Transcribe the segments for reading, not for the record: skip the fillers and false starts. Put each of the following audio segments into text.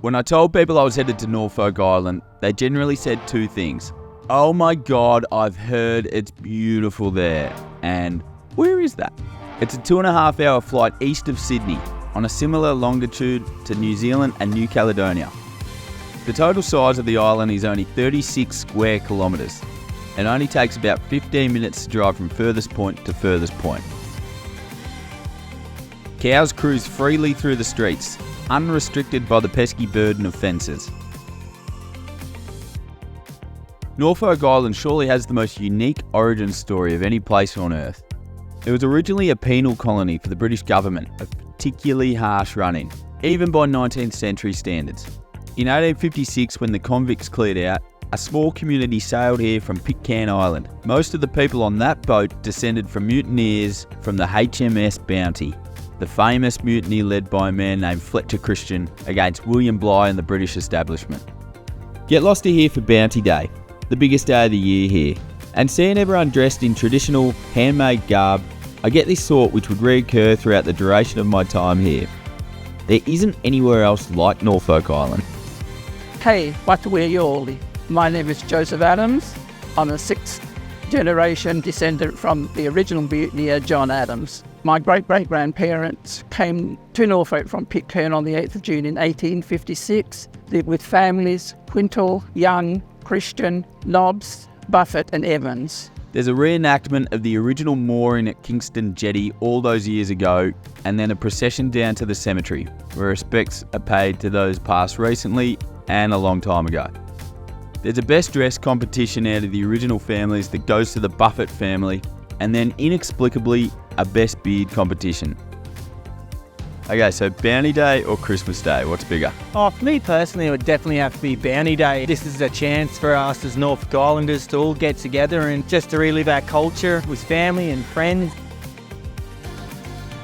When I told people I was headed to Norfolk Island, they generally said two things. Oh my God, I've heard it's beautiful there. And where is that? It's a 2.5 hour flight east of Sydney, on a similar longitude to New Zealand and New Caledonia. The total size of the island is only 36 square kilometres. It only takes about 15 minutes to drive from furthest point to furthest point. Cows cruise freely through the streets, unrestricted by the pesky burden of fences. Norfolk Island surely has the most unique origin story of any place on Earth. It was originally a penal colony for the British government, of particularly harsh running, even by 19th century standards. In 1856, when the convicts cleared out, a small community sailed here from Pitcairn Island. Most of the people on that boat descended from mutineers from the HMS Bounty, the famous mutiny led by a man named Fletcher Christian against William Bligh and the British establishment. Get lost to here for Bounty Day, the biggest day of the year here, and seeing everyone dressed in traditional handmade garb, I get this thought which would reoccur throughout the duration of my time here. There isn't anywhere else like Norfolk Island. Hey, where you all? My name is Joseph Adams. I'm a sixth generation descendant from the original mutineer John Adams. My great-great-grandparents came to Norfolk from Pitcairn on the 8th of June in 1856, with families Quintal, Young, Christian, Nobbs, Buffett and Evans. There's a reenactment of the original mooring at Kingston Jetty all those years ago, and then a procession down to the cemetery, where respects are paid to those passed recently and a long time ago. There's a best dressed competition out of the original families that goes to the Buffett family, and then inexplicably a best beard competition. Okay, so Bounty Day or Christmas Day, what's bigger? Oh, for me personally, it would definitely have to be Bounty Day. This is a chance for us as Norfolk Islanders to all get together and just to relive our culture with family and friends.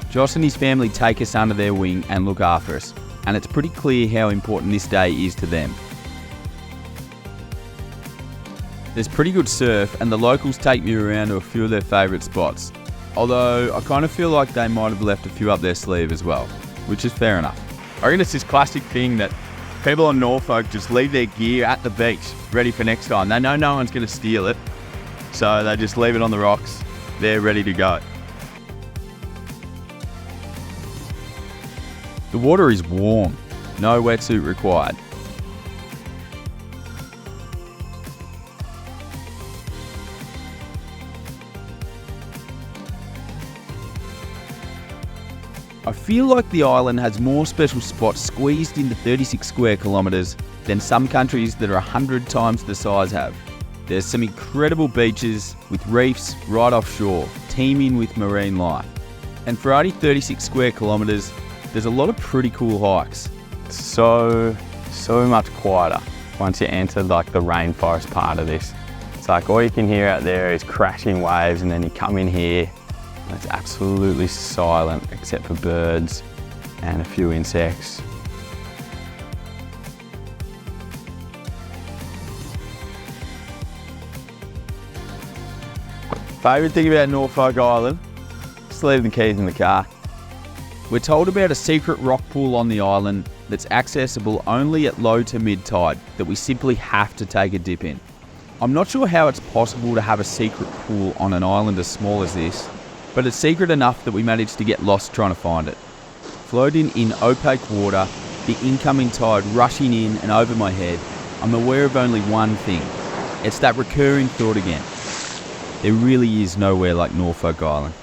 Josh and his family take us under their wing and look after us, and it's pretty clear how important this day is to them. There's pretty good surf, and the locals take me around to a few of their favourite spots. Although, I kind of feel like they might have left a few up their sleeve as well, which is fair enough. I reckon it's this classic thing that people on Norfolk just leave their gear at the beach, ready for next time. They know no one's going to steal it, so they just leave it on the rocks. They're ready to go. The water is warm, no wetsuit required. I feel like the island has more special spots squeezed into 36 square kilometres than some countries that are 100 times the size have. There's some incredible beaches with reefs right offshore, teeming with marine life. And for only 36 square kilometres, there's a lot of pretty cool hikes. It's so much quieter once you enter like the rainforest part of this. It's like all you can hear out there is crashing waves, and then you come in here and it's absolutely silent except for birds and a few insects. Favourite thing about Norfolk Island? Just leave the keys in the car. We're told about a secret rock pool on the island that's accessible only at low to mid tide that we simply have to take a dip in. I'm not sure how it's possible to have a secret pool on an island as small as this, but it's secret enough that we managed to get lost trying to find it. Floating in opaque water, the incoming tide rushing in and over my head, I'm aware of only one thing. It's that recurring thought again. There really is nowhere like Norfolk Island.